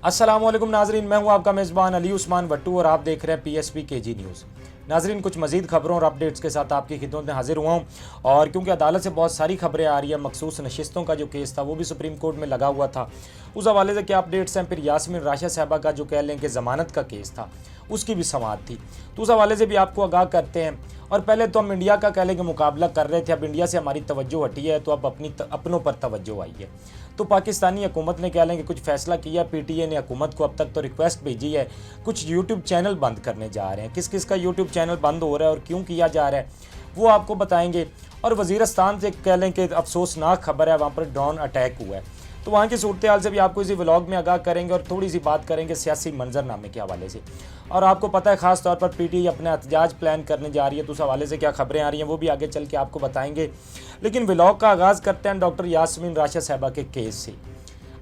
अस्सलामुअलैकुम नाजरीन, मैं हूं आपका मेज़बान अली उस्मान भट्टू और आप देख रहे हैं PSP KG न्यूज़। नाजरीन, कुछ मजीद खबरों और अपडेट्स के साथ आपकी खिदमत में हाजिर हुआ हूं। और क्योंकि अदालत से बहुत सारी खबरें आ रही है, मखसूस नशिस्तों का जो केस था वो भी सुप्रीम कोर्ट में लगा हुआ था, उस हवाले से क्या अपडेट्स हैं। फिर यास्मीन राशा साहबा का जो कह लें कि ज़मानत का केस था उसकी भी समाअत थी, तो उस हवाले से भी आपको आगाह करते हैं। और पहले तो हम इंडिया का कह लें कि मुकाबला कर रहे थे, अब इंडिया से हमारी तवज्जो हटी है तो अब अपनों पर तवज्जो आई है। तो पाकिस्तानी हुकूमत ने कह लें कि कुछ फैसला किया। PTI ने हुकूमत को अब तक तो रिक्वेस्ट भेजी है, कुछ यूट्यूब चैनल बंद करने जा रहे हैं। किस किस का यूट्यूब चैनल बंद हो रहा है और क्यों किया जा रहा है वो आपको बताएंगे। और वज़ीरिस्तान से कह लें कि अफसोसनाक खबर है, वहाँ पर ड्रोन अटैक हुआ है, तो वहाँ की सूरत हाल से भी आपको इसी व्लॉग में आगाह करेंगे। और थोड़ी सी बात करेंगे सियासी मंजरनामे के हवाले से। और आपको पता है ख़ास तौर पर PTI अपना एहतजाज प्लान करने जा रही है, तो उस हवाले से क्या खबरें आ रही हैं वो भी आगे चल के आपको बताएंगे। लेकिन व्लॉग का आगाज़ करते हैं डॉक्टर यास्मीन राशा साहबा के केस से।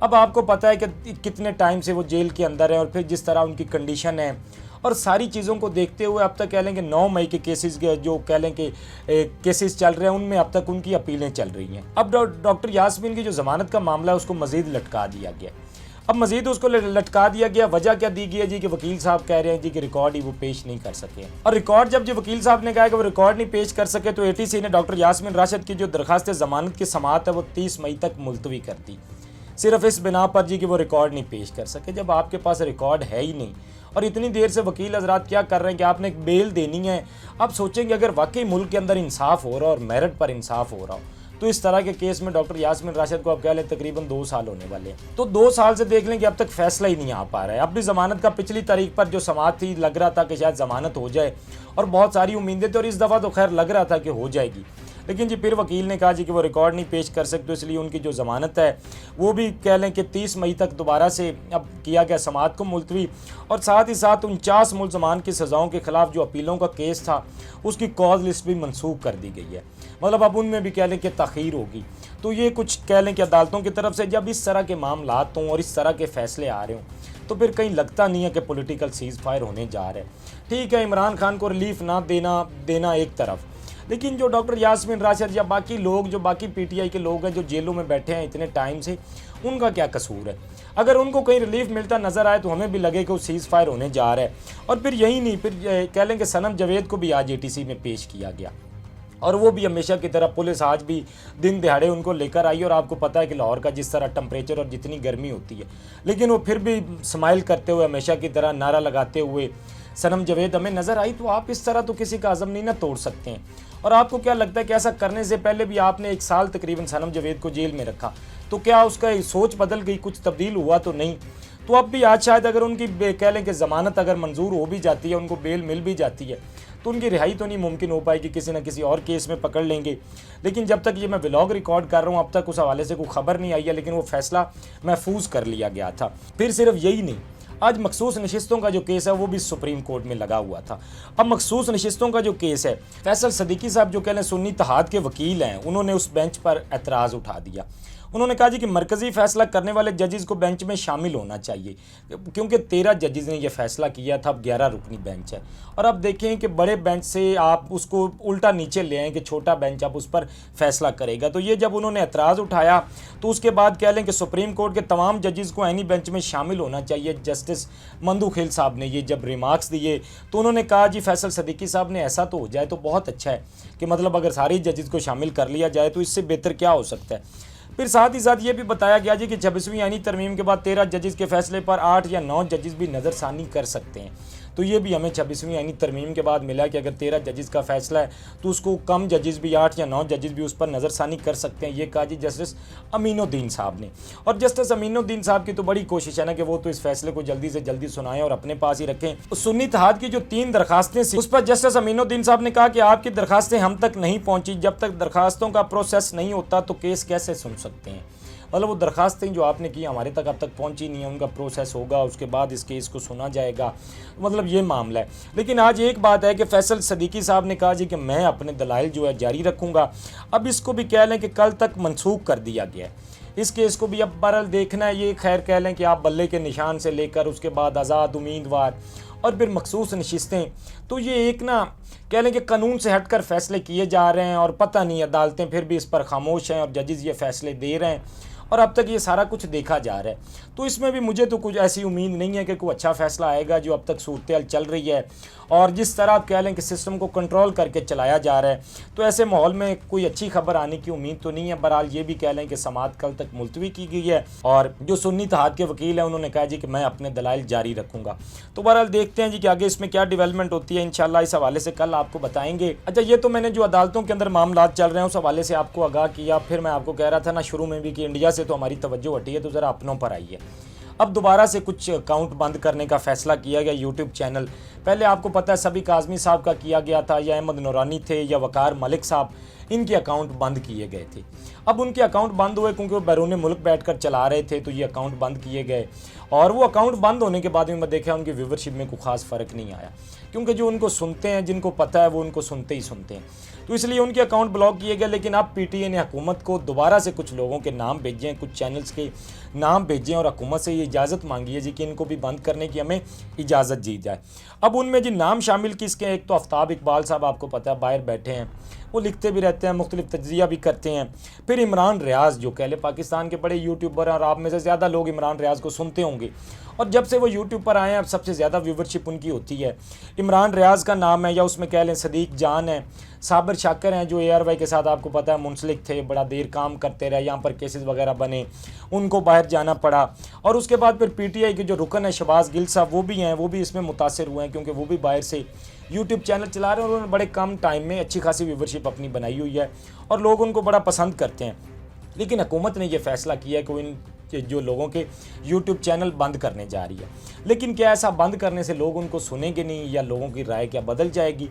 अब आपको पता है कि कितने टाइम से वो जेल के अंदर है और फिर जिस तरह उनकी कंडीशन है और सारी चीज़ों को देखते हुए अब तक कह लें कि 9 मई के केसेस जो कह लें कि केसेस चल रहे हैं उनमें अब तक उनकी अपीलें चल रही हैं। अब डॉक्टर यास्मीन की जो ज़मानत का मामला है उसको मज़ीद लटका दिया गया। अब मज़ीद उसको लटका दिया गया। वजह क्या दी गई है जी कि वकील साहब कह रहे हैं जी कि रिकॉर्ड ही वो पेश नहीं कर सके। और रिकॉर्ड जब जो वकील साहब ने कहा कि वो रिकॉर्ड नहीं पेश कर सके, तो ATC ने डॉक्टर यास्मीन राशिद की जो दरखास्त ज़मानत की समाअत है वो 30 मई तक मुलतवी कर दी, सिर्फ इस बिना पर जी कि वो रिकॉर्ड नहीं पेश कर सके। जब आपके पास रिकॉर्ड है ही नहीं और इतनी देर से वकील हजरात क्या कर रहे हैं कि आपने एक बेल देनी है। आप सोचेंगे अगर वाकई मुल्क के अंदर इंसाफ हो रहा हो और मेरिट पर इंसाफ हो रहा हो, तो इस तरह के केस में डॉक्टर यास्मीन राशिद को अब कह लें तकरीबन 2 साल होने वाले हैं। तो 2 साल से देख लें कि अब तक फैसला ही नहीं आ पा रहा है। अब भी ज़मानत का पिछली तारीख पर जो समाअत थी, लग रहा था कि शायद ज़मानत हो जाए और बहुत सारी उम्मीदें थी और इस दफ़ा तो खैर लग रहा था कि हो जाएगी। लेकिन जी फिर वकील ने कहा जी कि वो रिकॉर्ड नहीं पेश कर सकते, इसलिए उनकी जो ज़मानत है वो भी कह लें कि 30 मई तक दोबारा से अब किया गया समाअत को मुलतवी। और साथ ही साथ 49 मुलज़मान की सज़ाओं के ख़िलाफ़ जो अपीलों का केस था उसकी कॉज लिस्ट भी मनसूख कर दी गई है। मतलब अब उनमें भी कह लें कि तख़ीर होगी। तो ये कुछ कह लें कि अदालतों की तरफ से जब इस तरह के मामलात हों और इस तरह के फ़ैसले आ रहे हों तो फिर कहीं लगता नहीं है कि पॉलिटिकल सीज़ फायर होने जा रहे हैं। ठीक है, इमरान खान को रिलीफ ना देना एक तरफ, लेकिन जो डॉक्टर यास्मीन राशिद या बाकी लोग, जो बाकी PTI के लोग हैं जो जेलों में बैठे हैं इतने टाइम से, उनका क्या कसूर है। अगर उनको कहीं रिलीफ मिलता नज़र आए तो हमें भी लगे कि वो सीज़ फायर होने जा रहा है। और फिर यही नहीं, फिर कह लें कि सनम जावेद को भी आज ATC में पेश किया गया और वो भी हमेशा की तरह पुलिस आज भी दिन दिहाड़े उनको लेकर आई। और आपको पता है कि लाहौर का जिस तरह टेम्परेचर और जितनी गर्मी होती है, लेकिन वो फिर भी स्माइल करते हुए हमेशा की तरह नारा लगाते हुए सनम जावेद हमें नज़र आई। तो आप इस तरह तो किसी का अज़म नहीं ना तोड़ सकते हैं। और आपको क्या लगता है कि ऐसा करने से पहले भी आपने 1 साल तकरीबन सनम जावेद को जेल में रखा, तो क्या उसका सोच बदल गई, कुछ तब्दील हुआ तो नहीं। तो अब भी आज शायद अगर उनकी कह लें कि ज़मानत अगर मंजूर हो भी जाती है, उनको बेल मिल भी जाती है, तो उनकी रिहाई तो नहीं मुमकिन हो पाएगी, किसी न किसी और केस में पकड़ लेंगे। लेकिन जब तक ये मैं व्लॉग रिकॉर्ड कर रहा हूँ अब तक उस हवाले से कोई खबर नहीं आई है, लेकिन वो फैसला महफूज कर लिया गया था। फिर सिर्फ यही नहीं, आज मखसूस नशिस्तों का जो केस है वो भी सुप्रीम कोर्ट में लगा हुआ था। अब मखसूस नशिस्तों का जो केस है, फैसल सदीकी साहब जो कह लें सुन्नी इत्तेहाद के वकील हैं, उन्होंने उस बेंच पर एतराज़ उठा दिया। उन्होंने कहा जी कि मरकज़ी फ़ैसला करने वाले जजेस को बेंच में शामिल होना चाहिए, क्योंकि 13 जजेस ने यह फ़ैसला किया था। अब 11 रुकनी बेंच है। और अब देखें कि बड़े बेंच से आप उसको उल्टा नीचे ले आएँ कि छोटा बेंच अब उस पर फैसला करेगा। तो ये जब उन्होंने एतराज़ उठाया तो उसके बाद कह लें कि सुप्रीम कोर्ट के तमाम जजेस को ऐनी बेंच में शामिल होना चाहिए। जस्टिस मंदू खिल साहब ने ये जब रिमार्क्स दिए तो उन्होंने कहा जी फैसल सदीकी साहब ने ऐसा तो हो जाए तो बहुत अच्छा है, कि मतलब अगर सारी जजेस को शामिल कर लिया जाए तो इससे बेहतर क्या हो सकता है। फिर साथ ही साथ ये भी बताया गया जी कि 26वीं आईनी तरमीम के बाद 13 जजेस के फैसले पर 8 या 9 जजेस भी नज़रसानी कर सकते हैं। तो ये भी हमें 26वीं आईनी तरमीम के बाद मिला कि अगर 13 जजेस का फैसला है तो उसको कम जजेस भी 8 या 9 जजेस भी उस पर नज़रसानी कर सकते हैं। ये कहा जी जस्टिस अमीनुद्दीन साहब ने। और जस्टिस अमीनुद्दीन साहब की तो बड़ी कोशिश है ना कि वो तो इस फैसले को जल्दी से जल्दी सुनाएं और अपने पास ही रखें। सुन्नी इत्तेहाद की जो 3 दरखास्तें थी उस पर जस्टिस अमीनुद्दीन साहब ने कहा कि आपकी दरखास्तें हम तक नहीं पहुँची, जब तक दरखास्तों का प्रोसेस नहीं होता तो केस कैसे सुन सकते हैं। मतलब वो दरखास्तें जो आपने की हमारे तक अब तक पहुंची नहीं है, उनका प्रोसेस होगा, उसके बाद इस केस को सुना जाएगा। मतलब ये मामला है। लेकिन आज एक बात है कि फैसल सदीकी साहब ने कहा जी कि मैं अपने दलाइल जो है जारी रखूँगा। अब इसको भी कह लें कि कल तक मनसूख कर दिया गया है। इस केस को भी अब बहरहाल देखना है। ये खैर कह लें कि आप बल्ले के निशान से लेकर उसके बाद आज़ाद उम्मीदवार और फिर मखसूस नशिस्तें, तो ये एक ना कह लें कि कानून से हटकर फैसले किए जा रहे हैं और पता नहीं अदालतें फिर भी इस पर खामोश हैं और जजेस ये फैसले दे रहे हैं और अब तक ये सारा कुछ देखा जा रहा है। तो इसमें भी मुझे तो कुछ ऐसी उम्मीद नहीं है कि कोई अच्छा फैसला आएगा। जो अब तक सूरत-ए-हाल चल रही है और जिस तरह आप कह लें कि सिस्टम को कंट्रोल करके चलाया जा रहा है, तो ऐसे माहौल में कोई अच्छी खबर आने की उम्मीद तो नहीं है। बहरहाल ये भी कह लें कि समाअत कल तक मुलतवी की गई है और जो सुन्नी इत्तेहाद के वकील हैं उन्होंने कहा जी कि मैं अपने दलाइल जारी रखूंगा। तो बहरहाल देखते हैं जी कि आगे इसमें क्या डेवलपमेंट होती है। इंशाल्लाह इस हवाले से कल आपको बताएंगे। अच्छा, ये तो मैंने जो अदालतों के अंदर मामला चल रहे हैं उस हवाले से आपको आगाह किया। फिर मैं आपको कह रहा था ना शुरू में भी कि इंडिया से तो हमारी तवज्जो हटी है, तो ज़रा अपनों पर आई है। अब दोबारा से कुछ अकाउंट बंद करने का फैसला किया गया यूट्यूब चैनल। पहले आपको पता है सबी काज़मी साहब का किया गया था, या अहमद नूरानी थे या वकार मलिक साहब, इनके अकाउंट बंद किए गए थे। अब उनके अकाउंट बंद हुए क्योंकि वो बैरून मुल्क बैठकर चला रहे थे, तो ये अकाउंट बंद किए गए। और वो अकाउंट बंद होने के बाद में मैं देखा उनकी व्यूवरशिप में कोई ख़ास फ़र्क नहीं आया, क्योंकि जो उनको सुनते हैं, जिनको पता है वो उनको सुनते ही सुनते हैं, तो इसलिए उनके अकाउंट ब्लॉक किए गए। लेकिन अब पीटीए ने हुकूमत को दोबारा से कुछ लोगों के नाम भेजे हैं, कुछ चैनल्स के नाम भेजे हैं और हुकूमत से ये इजाज़त मांगी है जी कि इनको भी बंद करने की हमें इजाज़त दी जाए। अब उनमें जी नाम शामिल किसके, एक तो आफ्ताब इकबाल साहब आपको पता है बाहर बैठे हैं, वो लिखते भी रहते हैं, मुख्तलिफ तज्जिया भी करते हैं। फिर इमरान रियाज़ जो कह ले पाकिस्तान के बड़े यूट्यूबर हैं और आप में से ज़्यादा लोग इमरान रियाज़ को सुनते होंगे, और जब से वो यूट्यूब पर आए हैं अब सबसे ज़्यादा व्यूवरशिप उनकी होती है। इमरान रियाज़ का नाम है, या उसमें कह लें सदीक जान है, साबिर शाकर हैं जो ARY के साथ आपको पता है मुंसलिक थे, बड़ा देर काम करते रहे, यहाँ पर केसेस वगैरह बने, उनको बाहर जाना पड़ा। और उसके बाद फिर PTI के जो रुकन है शहबाज गिल साहब, वो भी हैं, वो भी इसमें मुतासर हुए हैं क्योंकि वो भी बाहर से यूट्यूब चैनल चला रहे हैं। उन्होंने बड़े कम टाइम में अच्छी खासी व्यूवरशिप अपनी बनाई हुई है और लोग उनको बड़ा पसंद करते हैं। लेकिन हुकूमत ने यह फ़ैसला किया कि वो इन जो लोगों के यूट्यूब चैनल बंद करने जा रही है। लेकिन क्या ऐसा बंद करने से लोग उनको सुनेंगे नहीं, या लोगों की राय क्या बदल जाएगी?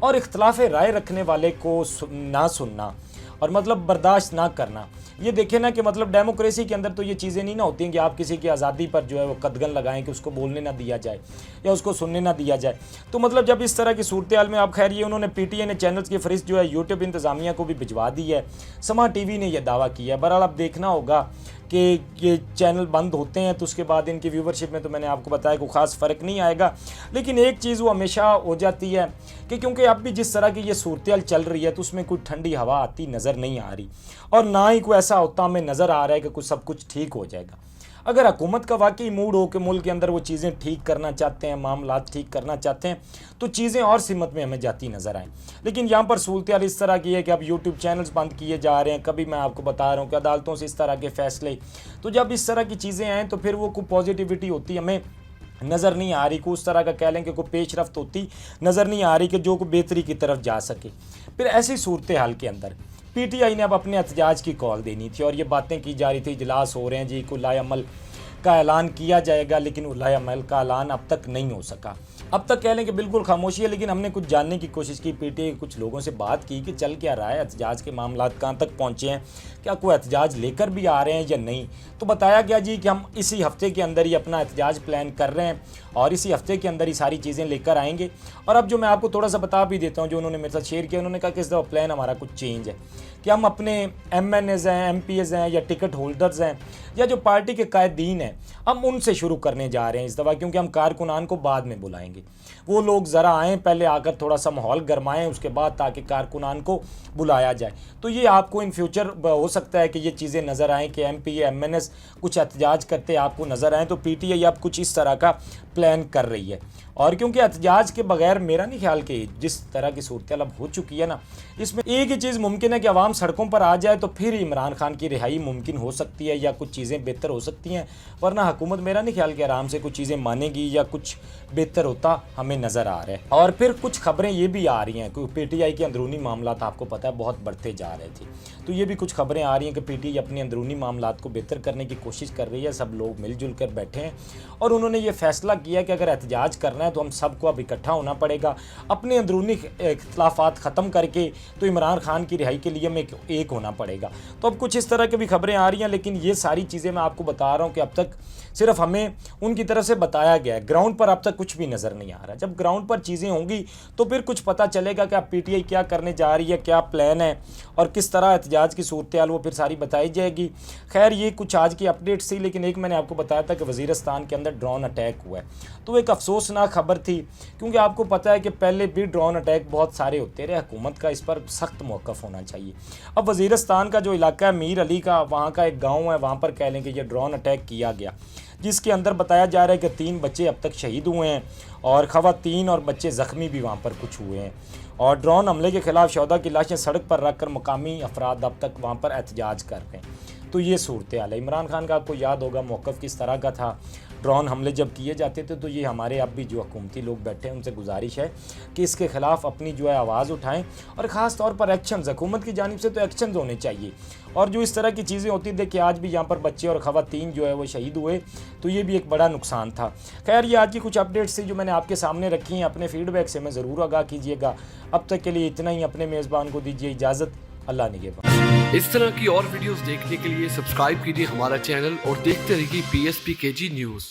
और इख्तलाफ राय रखने वाले को ना सुनना और मतलब बर्दाश्त ना करना, ये देखें ना कि मतलब डेमोक्रेसी के अंदर तो ये चीज़ें नहीं ना होती हैं कि आप किसी की आज़ादी पर जो है वो कदगन लगाएं कि उसको बोलने ना दिया जाए या उसको सुनने ना दिया जाए। तो मतलब जब इस तरह की सूरत हाल में आप खैर ये उन्होंने PTI ने चैनल्स की फहरिस्त जो है यूट्यूब इंतज़ामिया को भी भिजवा दी है। समा TV ने यह दावा किया है। बहरहाल अब देखना होगा कि ये चैनल बंद होते हैं तो उसके बाद इनकी व्यूवरशिप में तो मैंने आपको बताया कोई ख़ास फ़र्क नहीं आएगा। लेकिन एक चीज़ वो हमेशा हो जाती है कि क्योंकि अब भी जिस तरह की ये सूरत चल रही है तो उसमें कोई ठंडी हवा आती नज़र नहीं आ रही, और ना ही कोई ऐसा होता हमें नज़र आ रहा है कि कुछ सब कुछ ठीक हो जाएगा। अगर हुकूमत का वाकई मूड हो कि मुल्क के अंदर वो चीज़ें ठीक करना चाहते हैं, मामलात ठीक करना चाहते हैं, तो चीज़ें और सिमत में हमें जाती नज़र आएँ। लेकिन यहाँ पर सूरत हाल इस तरह की है कि अब यूट्यूब चैनल्स बंद किए जा रहे हैं। कभी मैं आपको बता रहा हूँ कि अदालतों से इस तरह के फ़ैसले, तो जब इस तरह की चीज़ें आएँ तो फिर वो कोई पॉजिटिविटी होती हमें नज़र नहीं आ रही, को उस तरह का कह लें कि कोई पेशरफ्त होती नज़र नहीं आ रही कि जो को बेहतरी की तरफ जा सके। फिर ऐसी सूरत हाल के अंदर PTI ने अब अपने एहतजाज की कॉल देनी थी और ये बातें की जा रही थी, इजलास हो रहे हैं जी, उलाए अमल का ऐलान किया जाएगा, लेकिन उलाए अमल का ऐलान अब तक नहीं हो सका। अब तक कह लें कि बिल्कुल खामोशी है। लेकिन हमने कुछ जानने की कोशिश की, PTI के कुछ लोगों से बात की कि चल क्या रहा है, एहतजाज के मामलात कहाँ तक पहुँचे हैं, क्या कोई एहतजाज लेकर भी आ रहे हैं या नहीं। तो बताया गया जी कि हम इसी हफ्ते के अंदर ही अपना एहतजाज प्लान कर रहे हैं और इसी हफ्ते के अंदर ही सारी चीज़ें लेकर आएंगे। और अब जो मैं आपको थोड़ा सा बता भी देता हूँ, जो उन्होंने मेरे साथ शेयर किया, उन्होंने कहा कि इस दफ़ा प्लान हमारा कुछ चेंज है कि हम अपने MNAs हैं, MPs हैं या टिकट होल्डर्स हैं या जो पार्टी के कायदीन हैं, हम उनसे शुरू करने जा रहे हैं इस दफ़ा, क्योंकि हम कारकुनान को बाद में बुलाएंगे। वो लोग ज़रा आएँ, पहले आकर थोड़ा सा माहौल गरमाएँ, उसके बाद ताकि कारकुनान को बुलाया जाए। तो ये आपको इन फ्यूचर हो सकता है कि ये चीज़ें नज़र आएँ कि MP या MNS कुछ एहतजाज करते आपको नज़र आएँ। तो PTI अब कुछ इस तरह का प्लान कर रही है। और क्योंकि एहतजाज के बगैर मेरा नहीं ख्याल कि जिस तरह की सूरत अब हो चुकी है ना, इसमें एक ही चीज़ मुमकिन है कि आवाम सड़कों पर आ जाए तो फिर इमरान खान की रिहाई मुमकिन हो सकती है या कुछ चीज़ें बेहतर हो सकती हैं। वरना हुकूमत मेरा नहीं ख्याल कि आराम से कुछ चीज़ें मानेगी या कुछ बेहतर होता हमें नज़र आ रहा है। और फिर कुछ खबरें ये भी आ रही हैं कि PTI के अंदरूनी मामलात आपको पता है बहुत बढ़ते जा रहे थे, तो ये भी कुछ खबरें आ रही हैं कि PTI अपने अंदरूनी मामलात को बेहतर करने की कोशिश कर रही है। सब लोग मिलजुल कर बैठे हैं और उन्होंने ये फैसला किया कि अगर एहतजाज करना है तो हम सबको अब इकट्ठा होना पड़ेगा, अपने अंदरूनी इख्तलाफात ख़त्म करके तो इमरान खान की रिहाई के लिए हमें एक होना पड़ेगा। तो अब कुछ इस तरह की भी खबरें आ रही हैं। लेकिन ये सारी चीज़ें मैं आपको बता रहा हूँ कि अब तक सिर्फ हमें उनकी तरफ से बताया गया है, ग्राउंड पर अब तक कुछ भी नज़र नहीं आ रहा। जब ग्राउंड पर चीज़ें होंगी तो फिर कुछ पता चलेगा कि अब PTI क्या करने जा रही है, क्या प्लान है और किस तरह एहतजाज की सूरत हाल वो फिर सारी बताई जाएगी। खैर ये कुछ आज की अपडेट्स थी। लेकिन एक मैंने आपको बताया था कि वज़ीरिस्तान के अंदर ड्रोन अटैक हुआ है, तो एक अफसोसनाक खबर थी, क्योंकि आपको पता है कि पहले भी ड्रोन अटैक बहुत सारे होते रहे। हुकूमत का इस पर सख्त मौक़िफ़ होना चाहिए। अब वज़ीरिस्तान का जो इलाका है मीर अली का, वहाँ का एक गाँव है, वहाँ पर कह लें कि यह ड्रोन अटैक किया गया, जिसके अंदर बताया जा रहा है कि 3 बच्चे अब तक शहीद हुए हैं और ख़वातीन और बच्चे ज़ख्मी भी वहाँ पर कुछ हुए हैं। और ड्रोन हमले के ख़िलाफ़ शोहदा की लाशें सड़क पर रख कर मुकामी अफराद अब तक वहाँ पर एहतजाज कर रहे हैं। तो ये सूरत हाल है। इमरान खान का आपको याद होगा मौक़िफ़ किस तरह का था। ड्रोन हमले जब किए जाते थे तो ये हमारे अब भी जो हुकूमती लोग बैठे हैं उनसे गुजारिश है कि इसके ख़िलाफ़ अपनी जो है आवाज़ उठाएं और ख़ास तौर पर एक्शन हुकूमत की जानिब से तो एक्शन होने चाहिए। और जो इस तरह की चीज़ें होती देखिए आज भी यहाँ पर बच्चे और ख़वातीन जो है वो शहीद हुए, तो ये भी एक बड़ा नुकसान था। खैर ये आज की कुछ अपडेट्स थी जो मैंने आपके सामने रखी हैं। अपने फीडबैक से मैं ज़रूर आगाह कीजिएगा। अब तक के लिए इतना ही। अपने मेज़बान को दीजिए इजाज़त। अल्लाह निगहबान। इस तरह की और वीडियोस देखने के लिए सब्सक्राइब कीजिए हमारा चैनल और देखते रहिए PSP KG न्यूज़।